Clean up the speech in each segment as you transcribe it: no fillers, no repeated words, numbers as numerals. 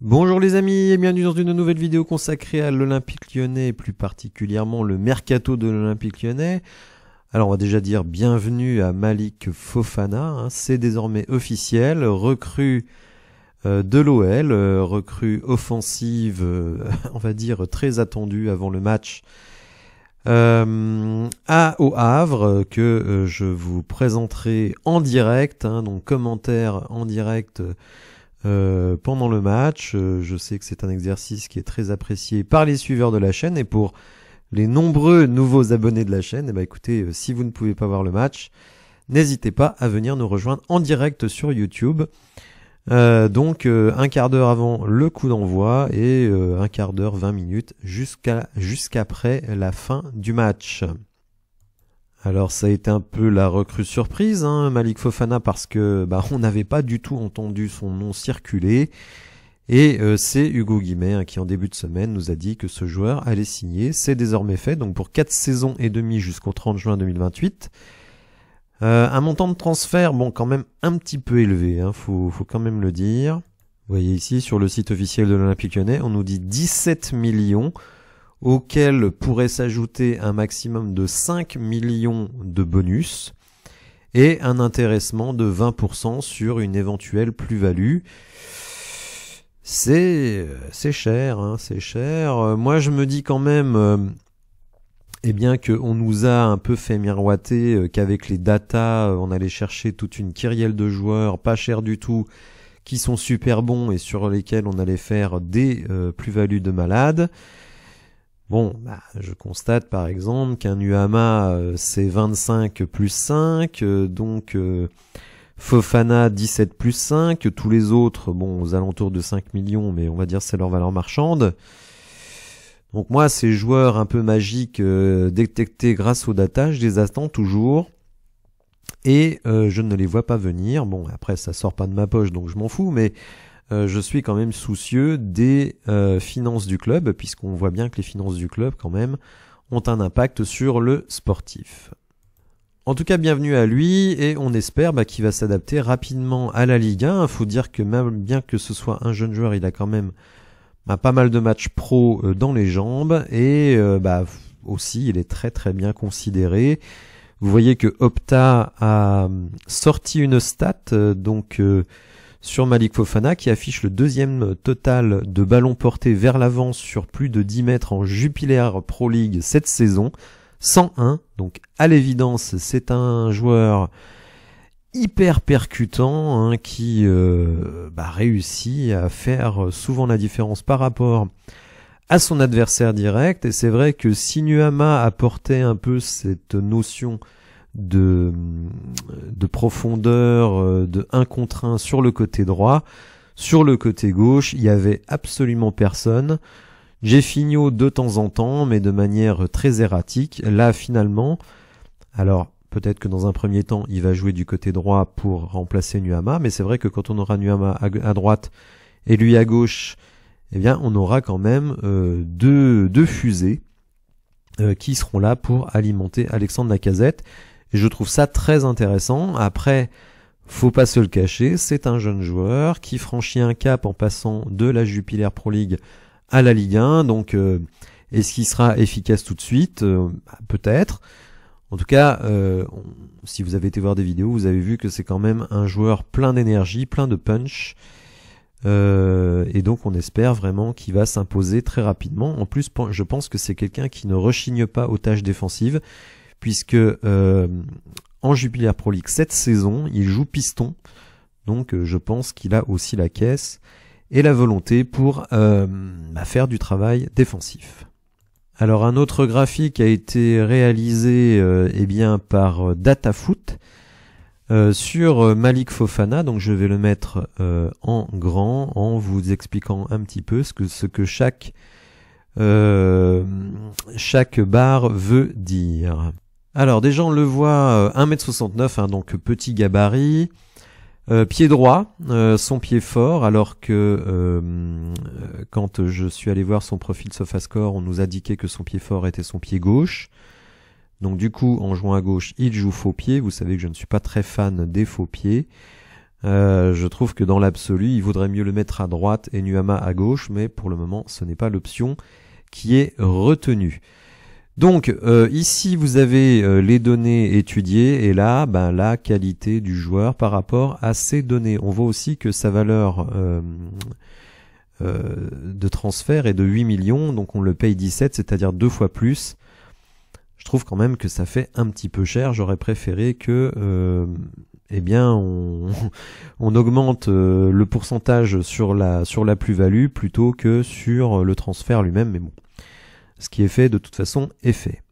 Bonjour les amis et bienvenue dans une nouvelle vidéo consacrée à l'Olympique Lyonnais et plus particulièrement le mercato de l'Olympique Lyonnais. Alors on va déjà dire bienvenue à Malik Fofana, c'est désormais officiel, recrue de l'OL, recrue offensive, on va dire très attendue avant le match au Havre que je vous présenterai en direct, donc commentaire en direct pendant le match. Je sais que c'est un exercice qui est très apprécié par les suiveurs de la chaîne et pour les nombreux nouveaux abonnés de la chaîne, écoutez, si vous ne pouvez pas voir le match, n'hésitez pas à venir nous rejoindre en direct sur YouTube. Donc un quart d'heure avant le coup d'envoi et un quart d'heure, 20 minutes jusqu'après la fin du match. Alors ça a été un peu la recrue surprise, Malik Fofana, parce que on n'avait pas du tout entendu son nom circuler. Et c'est Hugo Guimet qui en début de semaine nous a dit que ce joueur allait signer. C'est désormais fait, donc pour 4 saisons et demie jusqu'au 30 juin 2028. Un montant de transfert, quand même un petit peu élevé, faut quand même le dire. Vous voyez ici sur le site officiel de l'Olympique Lyonnais, on nous dit 17 millions, auquel pourrait s'ajouter un maximum de 5 millions de bonus et un intéressement de 20% sur une éventuelle plus-value. C'est cher, c'est cher. Moi je me dis quand même qu'on nous a un peu fait miroiter qu'avec les datas, on allait chercher toute une kyrielle de joueurs pas chers du tout, qui sont super bons et sur lesquels on allait faire des plus-values de malades. Je constate par exemple qu'un Nuama c'est 25 plus 5, donc Fofana 17 plus 5, tous les autres aux alentours de 5 millions, mais on va dire c'est leur valeur marchande. Donc moi ces joueurs un peu magiques détectés grâce aux data, je les attends toujours et je ne les vois pas venir. Après ça sort pas de ma poche donc je m'en fous, mais je suis quand même soucieux des finances du club, puisqu'on voit bien que les finances du club quand même ont un impact sur le sportif. En tout cas, bienvenue à lui et on espère qu'il va s'adapter rapidement à la Ligue 1. Il faut dire que même bien que ce soit un jeune joueur, il a quand même pas mal de matchs pro dans les jambes et aussi il est très très bien considéré. Vous voyez que Opta a sorti une stat sur Malik Fofana qui affiche le deuxième total de ballons portés vers l'avant sur plus de 10 mètres en Jupiler Pro League cette saison, 101. Donc à l'évidence c'est un joueur hyper percutant qui réussit à faire souvent la différence par rapport à son adversaire direct. Et c'est vrai que si Nuama apportait un peu cette notion de profondeur, de 1 contre 1 sur le côté droit, sur le côté gauche, il y avait absolument personne. Jeffinho de temps en temps, mais de manière très erratique. Là, finalement, alors peut-être que dans un premier temps, il va jouer du côté droit pour remplacer Nuama, mais c'est vrai que quand on aura Nuama à droite et lui à gauche, on aura quand même deux fusées qui seront là pour alimenter Alexandre Lacazette. Et je trouve ça très intéressant. Après, faut pas se le cacher, c'est un jeune joueur qui franchit un cap en passant de la Jupiler Pro League à la Ligue 1. Donc, est-ce qu'il sera efficace tout de suite? Peut-être. En tout cas, si vous avez été voir des vidéos, vous avez vu que c'est quand même un joueur plein d'énergie, plein de punch. Et donc on espère vraiment qu'il va s'imposer très rapidement. En plus, je pense que c'est quelqu'un qui ne rechigne pas aux tâches défensives, puisque en Jupiler Pro League cette saison, il joue piston. Donc je pense qu'il a aussi la caisse et la volonté pour faire du travail défensif. Alors un autre graphique a été réalisé par DataFoot sur Malik Fofana. Donc je vais le mettre en grand en vous expliquant un petit peu ce que chaque barre veut dire. Alors déjà on le voit 1m69, donc petit gabarit, pied droit, son pied fort, alors que quand je suis allé voir son profil SofaScore, on nous indiquait que son pied fort était son pied gauche. Donc du coup, en jouant à gauche, il joue faux pied. Vous savez que je ne suis pas très fan des faux pieds. Je trouve que dans l'absolu, il vaudrait mieux le mettre à droite et Nuama à gauche, mais pour le moment, ce n'est pas l'option qui est retenue. Donc ici, vous avez les données étudiées et là, la qualité du joueur par rapport à ces données. On voit aussi que sa valeur de transfert est de 8 millions, donc on le paye 17, c'est-à-dire 2 fois plus. Je trouve quand même que ça fait un petit peu cher. J'aurais préféré que on augmente le pourcentage sur la plus-value plutôt que sur le transfert lui-même, mais bon, ce qui est fait de toute façon est fait.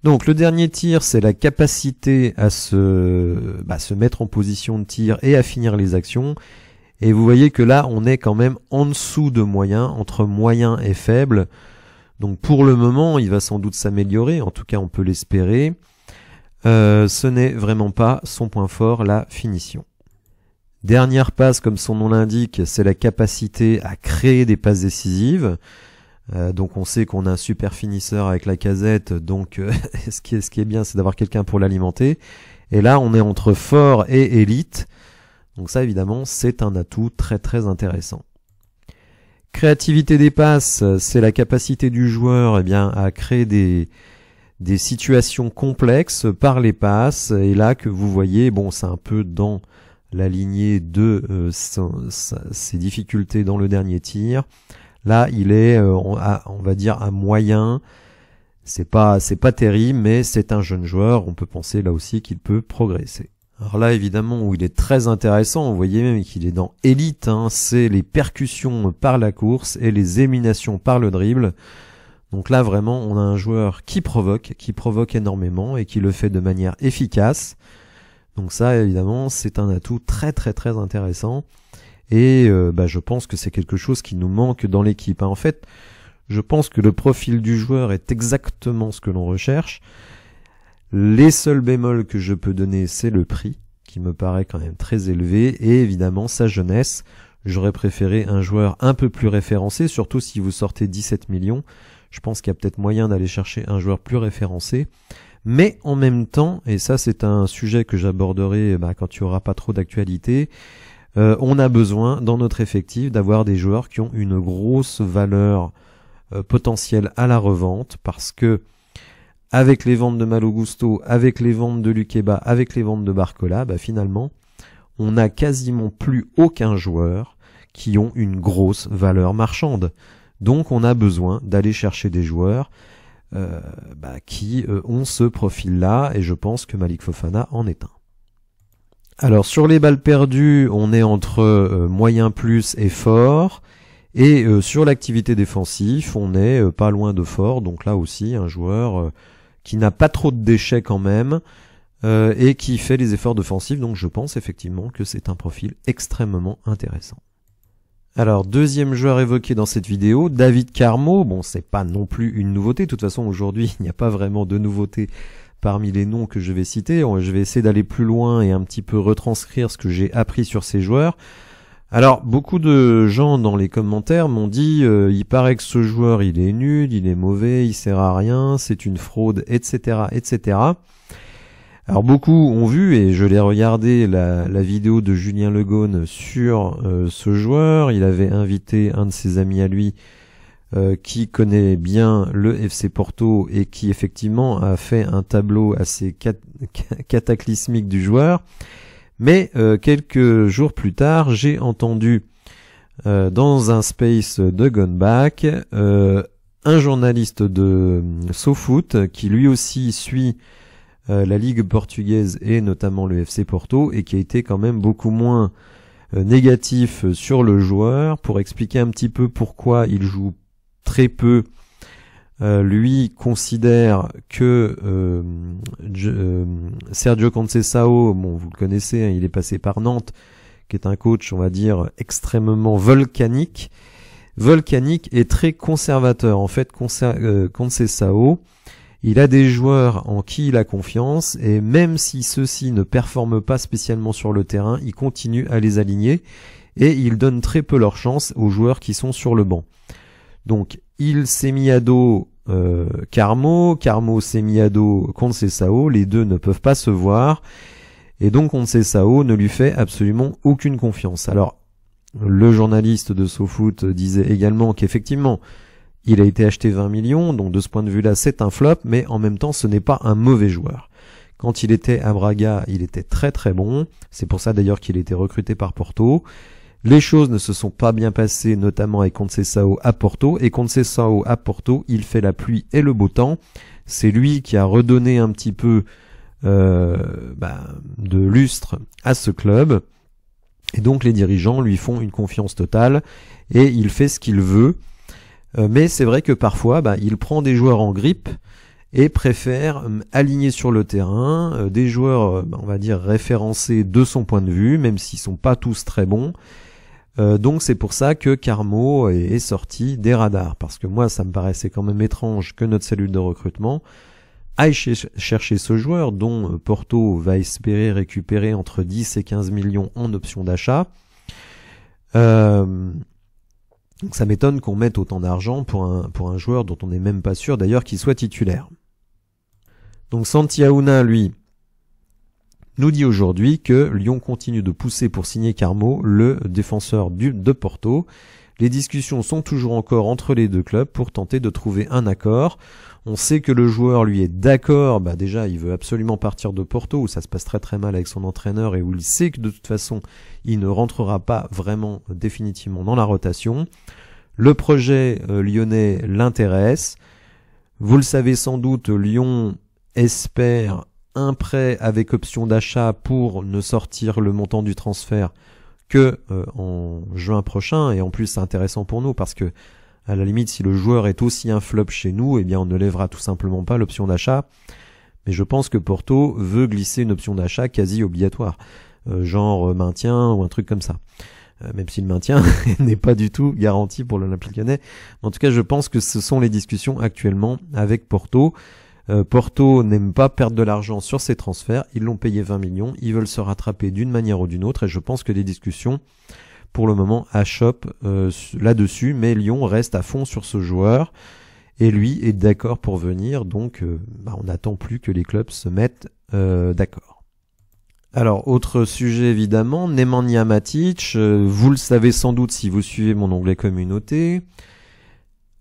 Donc le dernier tir, c'est la capacité à se mettre en position de tir et à finir les actions. Et vous voyez que là, on est quand même en dessous de moyen, entre moyen et faible. Donc pour le moment, il va sans doute s'améliorer, en tout cas on peut l'espérer. Ce n'est vraiment pas son point fort, la finition. Dernière passe, comme son nom l'indique, c'est la capacité à créer des passes décisives. Donc on sait qu'on a un super finisseur avec Lacazette, donc ce qui est bien, c'est d'avoir quelqu'un pour l'alimenter. Et là, on est entre fort et élite. Donc ça, évidemment, c'est un atout très très intéressant. Créativité des passes, c'est la capacité du joueur à créer des situations complexes par les passes. Et là que vous voyez, bon, c'est un peu dans la lignée de ses difficultés dans le dernier tir. Là, il est, on va dire, à moyen. C'est pas terrible, mais c'est un jeune joueur. On peut penser là aussi qu'il peut progresser. Alors là, évidemment, où il est très intéressant, vous voyez même qu'il est dans élite, c'est les percussions par la course et les éliminations par le dribble. Donc là, vraiment, on a un joueur qui provoque énormément et qui le fait de manière efficace. Donc ça, évidemment, c'est un atout très très très intéressant. Et je pense que c'est quelque chose qui nous manque dans l'équipe. En fait, je pense que le profil du joueur est exactement ce que l'on recherche. Les seuls bémols que je peux donner, c'est le prix, qui me paraît quand même très élevé, et évidemment sa jeunesse. J'aurais préféré un joueur un peu plus référencé, surtout si vous sortez 17 millions. Je pense qu'il y a peut-être moyen d'aller chercher un joueur plus référencé. Mais en même temps, et ça c'est un sujet que j'aborderai quand il n'y aura pas trop d'actualité, on a besoin dans notre effectif d'avoir des joueurs qui ont une grosse valeur potentielle à la revente, parce que avec les ventes de Malo Gusto, avec les ventes de Lukeba, avec les ventes de Barcola, finalement, on n'a quasiment plus aucun joueur qui ont une grosse valeur marchande. Donc on a besoin d'aller chercher des joueurs qui ont ce profil-là, et je pense que Malik Fofana en est un. Alors sur les balles perdues, on est entre moyen plus et fort, et sur l'activité défensive, on est pas loin de fort, donc là aussi un joueur qui n'a pas trop de déchets quand même, et qui fait les efforts défensifs, donc je pense effectivement que c'est un profil extrêmement intéressant. Alors, deuxième joueur évoqué dans cette vidéo, David Carmo. Bon, c'est pas non plus une nouveauté, de toute façon aujourd'hui il n'y a pas vraiment de nouveauté parmi les noms que je vais citer. Je vais essayer d'aller plus loin et un petit peu retranscrire ce que j'ai appris sur ces joueurs. Alors, beaucoup de gens dans les commentaires m'ont dit il paraît que ce joueur il est nul, il est mauvais, il sert à rien, c'est une fraude, etc., etc. Alors beaucoup ont vu, et je l'ai regardé, la vidéo de Julien Legone sur ce joueur. Il avait invité un de ses amis à lui qui connaît bien le FC Porto et qui effectivement a fait un tableau assez cataclysmique du joueur. Mais quelques jours plus tard, j'ai entendu dans un space de Gone Back un journaliste de SoFoot qui lui aussi suit la Ligue portugaise et notamment le FC Porto, et qui a été quand même beaucoup moins négatif sur le joueur, pour expliquer un petit peu pourquoi il joue très peu. Lui considère que Sergio Conceição, bon vous le connaissez, il est passé par Nantes, qui est un coach on va dire extrêmement volcanique et très conservateur. En fait, Conceição, il a des joueurs en qui il a confiance, et même si ceux-ci ne performent pas spécialement sur le terrain, il continue à les aligner et il donne très peu leur chance aux joueurs qui sont sur le banc. Donc il s'est mis à dos Carmo s'est mis à dos Conceição, les deux ne peuvent pas se voir, Et donc Conceição ne lui fait absolument aucune confiance. Alors, le journaliste de SoFoot disait également qu'effectivement, il a été acheté 20 millions, donc de ce point de vue-là, c'est un flop, mais en même temps, ce n'est pas un mauvais joueur. Quand il était à Braga, il était très très bon. C'est pour ça d'ailleurs qu'il a été recruté par Porto. Les choses ne se sont pas bien passées, notamment avec Conceição à Porto. Et Conceição à Porto, il fait la pluie et le beau temps. C'est lui qui a redonné un petit peu de lustre à ce club. Et donc les dirigeants lui font une confiance totale et il fait ce qu'il veut. Mais c'est vrai que parfois, il prend des joueurs en grippe et préfère aligner sur le terrain des joueurs, on va dire, référencés de son point de vue, même s'ils sont pas tous très bons. Donc c'est pour ça que Carmo est sorti des radars. Parce que moi, ça me paraissait quand même étrange que notre cellule de recrutement aille chercher ce joueur dont Porto va espérer récupérer entre 10 et 15 millions en option d'achat. Donc ça m'étonne qu'on mette autant d'argent pour un joueur dont on n'est même pas sûr d'ailleurs qu'il soit titulaire. Donc Santi Auna, lui, nous dit aujourd'hui que Lyon continue de pousser pour signer Carmo, le défenseur de Porto. Les discussions sont toujours encore entre les deux clubs pour tenter de trouver un accord. On sait que le joueur, lui, est d'accord. Déjà, il veut absolument partir de Porto, où ça se passe très très mal avec son entraîneur et où il sait que de toute façon, il ne rentrera pas vraiment définitivement dans la rotation. Le projet lyonnais l'intéresse. Vous le savez sans doute, Lyon espère un prêt avec option d'achat pour ne sortir le montant du transfert que en juin prochain. Et en plus, c'est intéressant pour nous parce que à la limite, si le joueur est aussi un flop chez nous, eh bien on ne lèvera tout simplement pas l'option d'achat. Mais je pense que Porto veut glisser une option d'achat quasi obligatoire, genre maintien ou un truc comme ça. Même si le maintien n'est pas du tout garanti pour l'Olympique Lyonnais. En tout cas, je pense que ce sont les discussions actuellement avec Porto. Porto n'aime pas perdre de l'argent sur ses transferts. Ils l'ont payé 20 millions. Ils veulent se rattraper d'une manière ou d'une autre. Et je pense que les discussions pour le moment achoppent là-dessus, mais Lyon reste à fond sur ce joueur et lui est d'accord pour venir, donc on n'attend plus que les clubs se mettent d'accord. Alors, autre sujet évidemment, Nemanja Matic, vous le savez sans doute si vous suivez mon onglet communauté,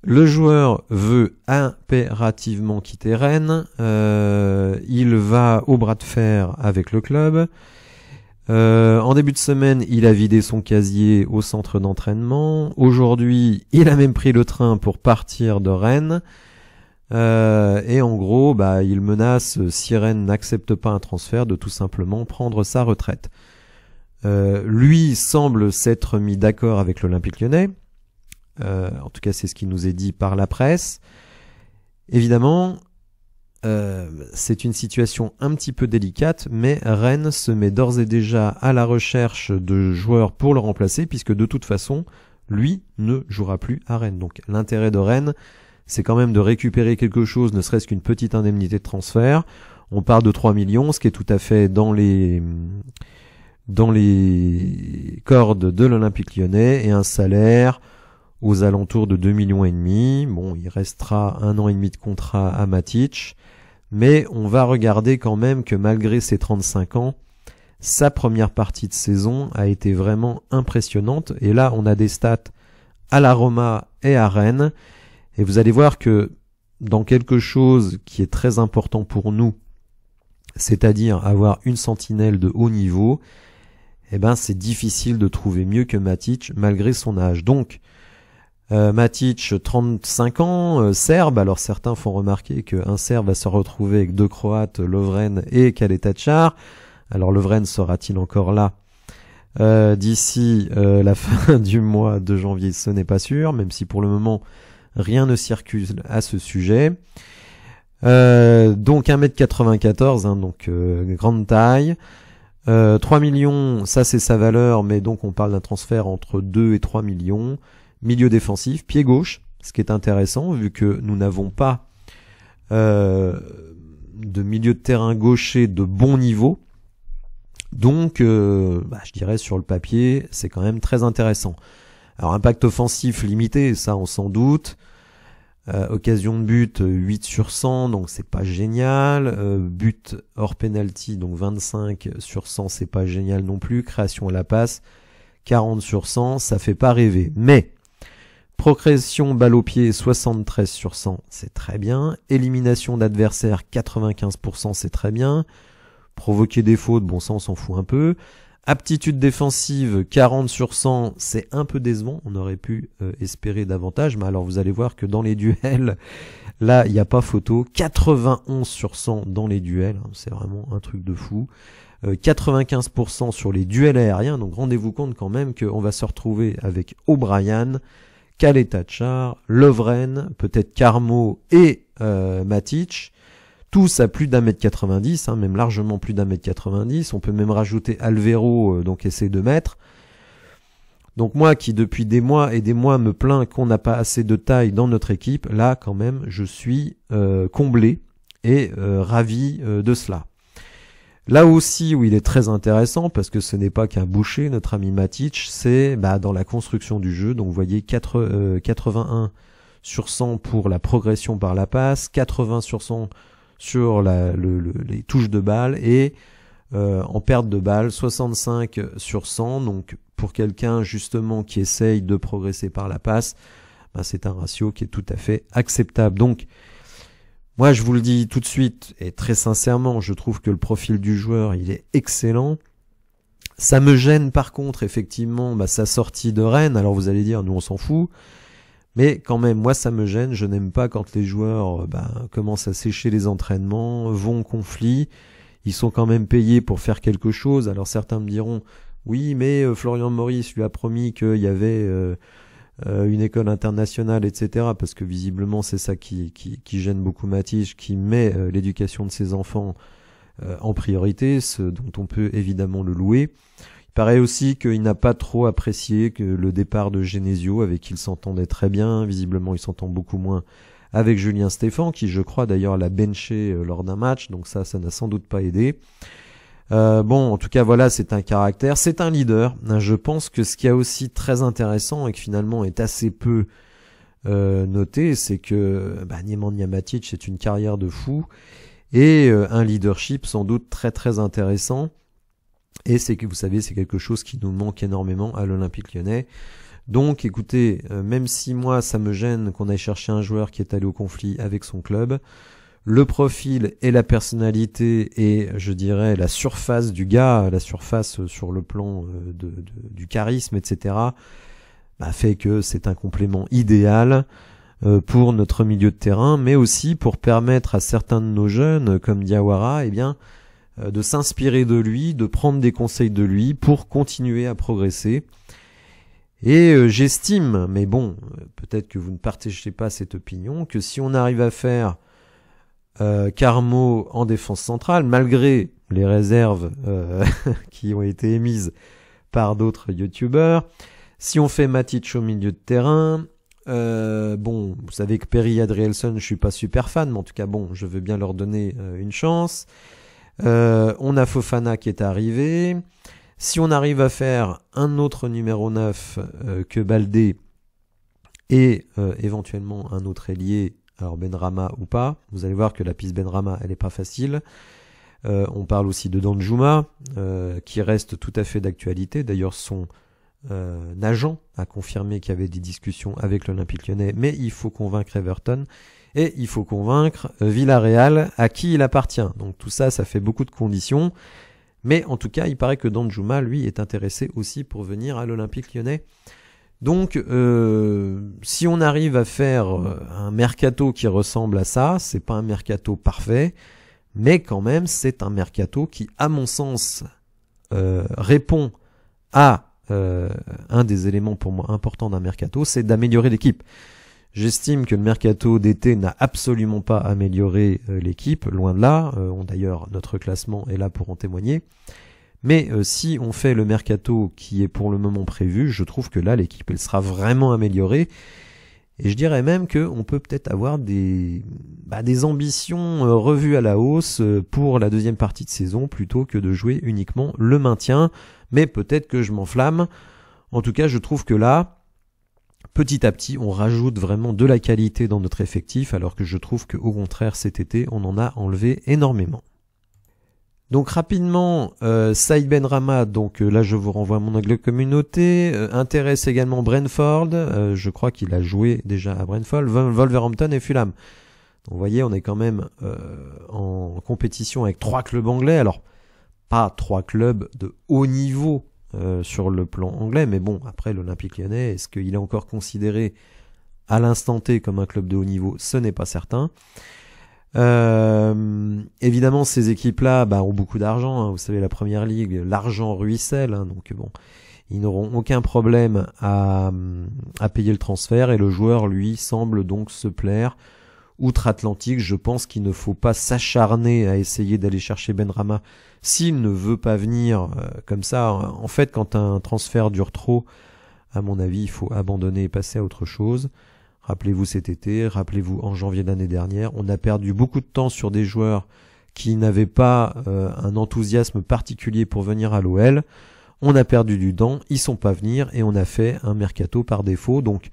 le joueur veut impérativement quitter Rennes, il va au bras de fer avec le club. En début de semaine, il a vidé son casier au centre d'entraînement. Aujourd'hui, il a même pris le train pour partir de Rennes. Et en gros, il menace, si Rennes n'accepte pas un transfert, de tout simplement prendre sa retraite. Lui semble s'être mis d'accord avec l'Olympique Lyonnais. En tout cas, c'est ce qui nous est dit par la presse. Évidemment, c'est une situation un petit peu délicate, mais Rennes se met d'ores et déjà à la recherche de joueurs pour le remplacer, puisque de toute façon, lui ne jouera plus à Rennes. Donc l'intérêt de Rennes, c'est quand même de récupérer quelque chose, ne serait-ce qu'une petite indemnité de transfert. On part de 3 millions, ce qui est tout à fait dans les cordes de l'Olympique Lyonnais, et un salaire aux alentours de 2,5 millions. Bon, il restera 1 an et demi de contrat à Matic. Mais on va regarder quand même que malgré ses 35 ans, sa première partie de saison a été vraiment impressionnante. Et là, on a des stats à la Roma et à Rennes. Et vous allez voir que dans quelque chose qui est très important pour nous, c'est-à-dire avoir une sentinelle de haut niveau, c'est difficile de trouver mieux que Matic malgré son âge. Donc, Matic, 35 ans, serbe. Alors certains font remarquer qu'un serbe va se retrouver avec deux croates, Lovren et Kaletačar. Alors Lovren sera-t-il encore là d'ici la fin du mois de janvier? Ce n'est pas sûr, même si pour le moment rien ne circule à ce sujet. Donc 1m94, donc grande taille. 3 millions, ça c'est sa valeur, mais donc on parle d'un transfert entre 2 et 3 millions. Milieu défensif, pied gauche, ce qui est intéressant vu que nous n'avons pas de milieu de terrain gaucher de bon niveau. Donc, je dirais sur le papier, c'est quand même très intéressant. Alors, impact offensif limité, ça on s'en doute. Occasion de but 8 sur 100, donc c'est pas génial. But hors penalty, donc 25 sur 100, c'est pas génial non plus. Création à la passe 40 sur 100, ça fait pas rêver. Mais progression balle au pied 73 sur 100, c'est très bien. Élimination d'adversaires 95%, c'est très bien. Provoquer des fautes, bon ça on s'en fout un peu. Aptitude défensive 40 sur 100, c'est un peu décevant, on aurait pu espérer davantage, mais alors vous allez voir que dans les duels, là il n'y a pas photo. 91 sur 100 dans les duels, hein, c'est vraiment un truc de fou. 95% sur les duels aériens, donc rendez-vous compte quand même qu'on va se retrouver avec O'Brien, Kaletachar, Lovren, peut-être Carmo et Matic, tous à plus d'1m90, hein, même largement plus d'1m90. On peut même rajouter Alvero, donc essayer de mettre. Donc moi qui depuis des mois et des mois me plains qu'on n'a pas assez de taille dans notre équipe, là quand même je suis comblé et ravi de cela. Là aussi où il est très intéressant, parce que ce n'est pas qu'un boucher, notre ami Matic, c'est dans la construction du jeu. Donc vous voyez 81 sur 100 pour la progression par la passe, 80 sur 100 sur les touches de balle et en perte de balle 65 sur 100. Donc pour quelqu'un justement qui essaye de progresser par la passe, c'est un ratio qui est tout à fait acceptable. Donc moi je vous le dis tout de suite et très sincèrement, je trouve que le profil du joueur il est excellent. Ça me gêne par contre effectivement sa sortie de Rennes. Alors vous allez dire nous on s'en fout. Mais quand même, moi ça me gêne, je n'aime pas quand les joueurs commencent à sécher les entraînements, vont au conflit, ils sont quand même payés pour faire quelque chose. Alors certains me diront, oui mais Florian Maurice lui a promis qu'il y avait une école internationale, etc. Parce que visiblement c'est ça qui gêne beaucoup Matic, qui met l'éducation de ses enfants en priorité, ce dont on peut évidemment le louer. Il paraît aussi qu'il n'a pas trop apprécié que le départ de Genesio, avec qui il s'entendait très bien. Visiblement, il s'entend beaucoup moins avec Julien Stéphan, qui je crois d'ailleurs l'a benché lors d'un match, donc ça n'a sans doute pas aidé. Bon, en tout cas, voilà, c'est un caractère, c'est un leader. Je pense que ce qui est aussi très intéressant et que finalement est assez peu noté, c'est que Nemanja Matic, c'est une carrière de fou et un leadership sans doute très très intéressant. Et c'est que vous savez, c'est quelque chose qui nous manque énormément à l'Olympique Lyonnais. Donc écoutez, même si moi ça me gêne qu'on aille chercher un joueur qui est allé au conflit avec son club, le profil et la personnalité et je dirais la surface du gars, la surface sur le plan du charisme, etc., fait que c'est un complément idéal pour notre milieu de terrain, mais aussi pour permettre à certains de nos jeunes, comme Diawara, de s'inspirer de lui, de prendre des conseils de lui pour continuer à progresser. Et j'estime, mais bon, peut-être que vous ne partagez pas cette opinion, que si on arrive à faire Carmo en défense centrale, malgré les réserves qui ont été émises par d'autres youtubeurs, si on fait Matic au milieu de terrain, bon, vous savez que Perry et Adrielson, je suis pas super fan, mais en tout cas bon, je veux bien leur donner une chance. On a Fofana qui est arrivé. Si on arrive à faire un autre numéro 9 que Baldé et éventuellement un autre ailier, alors Benrahma ou pas, vous allez voir que la piste Benrahma elle est pas facile. On parle aussi de Danjuma qui reste tout à fait d'actualité. D'ailleurs son agent a confirmé qu'il y avait des discussions avec l'Olympique Lyonnais, mais il faut convaincre Everton. Et il faut convaincre Villarreal à qui il appartient. Donc tout ça, ça fait beaucoup de conditions. Mais en tout cas, il paraît que Danjuma, lui, est intéressé aussi pour venir à l'Olympique Lyonnais. Donc, si on arrive à faire un mercato qui ressemble à ça, c'est pas un mercato parfait, mais quand même, c'est un mercato qui, à mon sens, répond à un des éléments pour moi importants d'un mercato, c'est d'améliorer l'équipe. J'estime que le mercato d'été n'a absolument pas amélioré l'équipe, loin de là. D'ailleurs, notre classement est là pour en témoigner. Mais si on fait le mercato qui est pour le moment prévu, je trouve que là, l'équipe elle sera vraiment améliorée. Et je dirais même qu'on peut peut-être avoir des ambitions revues à la hausse pour la deuxième partie de saison, plutôt que de jouer uniquement le maintien. Mais peut-être que je m'enflamme. En tout cas, je trouve que là, petit à petit, on rajoute vraiment de la qualité dans notre effectif, alors que je trouve qu'au contraire, cet été, on en a enlevé énormément. Donc rapidement, Saïd Benrahma, donc là je vous renvoie à mon onglet communauté, intéresse également Brentford, je crois qu'il a joué déjà à Brentford, Wolverhampton et Fulham. Donc vous voyez, on est quand même en compétition avec 3 clubs anglais, alors pas 3 clubs de haut niveau sur le plan anglais, mais bon, après l'Olympique Lyonnais, est-ce qu'il est encore considéré à l'instant T comme un club de haut niveau? Ce n'est pas certain. Évidemment, ces équipes-là ont beaucoup d'argent, hein. Vous savez, la Première Ligue, l'argent ruisselle, hein, donc bon, ils n'auront aucun problème à payer le transfert, et le joueur, lui, semble donc se plaire outre-Atlantique. Je pense qu'il ne faut pas s'acharner à essayer d'aller chercher Benrahma s'il ne veut pas venir comme ça. En fait, quand un transfert dure trop, à mon avis, il faut abandonner et passer à autre chose. Rappelez-vous cet été, rappelez-vous en janvier de l'année dernière, on a perdu beaucoup de temps sur des joueurs qui n'avaient pas un enthousiasme particulier pour venir à l'OL. On a perdu du temps, ils sont pas venus et on a fait un mercato par défaut. Donc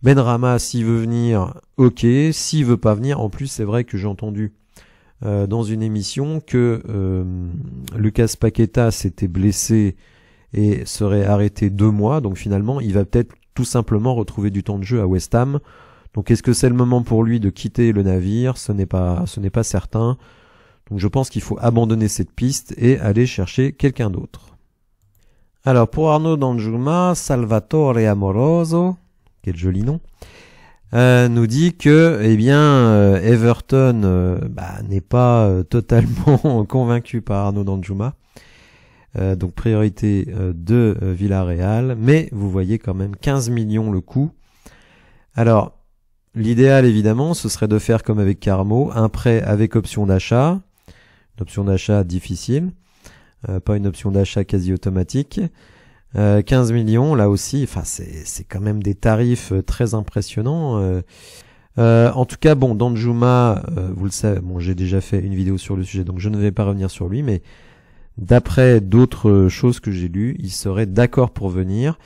Benrahma, s'il veut venir, ok. S'il veut pas venir, en plus c'est vrai que j'ai entendu dans une émission que Lucas Paqueta s'était blessé et serait arrêté 2 mois. Donc finalement, il va peut-être tout simplement retrouver du temps de jeu à West Ham. Donc est-ce que c'est le moment pour lui de quitter le navire? Ce n'est pas certain. Donc je pense qu'il faut abandonner cette piste et aller chercher quelqu'un d'autre. Alors pour Arnaud Danjuma, Salvatore Amoroso, quel joli nom, nous dit que Everton n'est pas totalement convaincu par Arnaud Danjuma. Donc priorité de Villarreal, mais vous voyez quand même 15 millions le coût. Alors l'idéal évidemment ce serait de faire comme avec Carmo, un prêt avec option d'achat, une option d'achat difficile, pas une option d'achat quasi automatique. 15 millions là aussi, enfin c'est quand même des tarifs très impressionnants. En tout cas bon, Danjuma, vous le savez, bon j'ai déjà fait une vidéo sur le sujet donc je ne vais pas revenir sur lui, mais d'après d'autres choses que j'ai lues, il serait d'accord pour venir.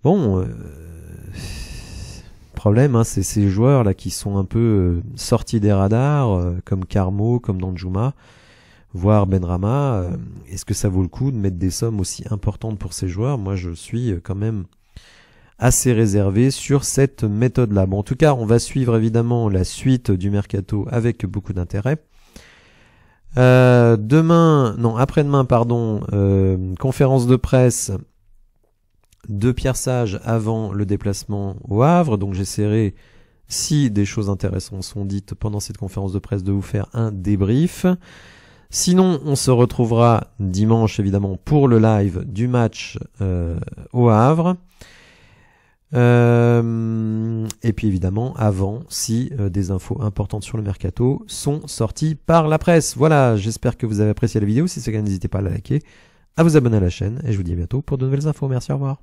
Bon, problème, hein, c'est ces joueurs là qui sont un peu sortis des radars, comme Carmo, comme Danjuma, voire Benrahma. Est-ce que ça vaut le coup de mettre des sommes aussi importantes pour ces joueurs? Moi, je suis quand même assez réservé sur cette méthode-là. Bon, en tout cas, on va suivre évidemment la suite du mercato avec beaucoup d'intérêt. Après-demain, conférence de presse de Pierre Sage avant le déplacement au Havre. Donc j'essaierai, si des choses intéressantes sont dites pendant cette conférence de presse, de vous faire un débrief. Sinon, on se retrouvera dimanche évidemment pour le live du match au Havre. Et puis évidemment avant, si des infos importantes sur le mercato sont sorties par la presse. Voilà, j'espère que vous avez apprécié la vidéo. Si c'est le cas, n'hésitez pas à la liker, à vous abonner à la chaîne, et je vous dis à bientôt pour de nouvelles infos. Merci, au revoir.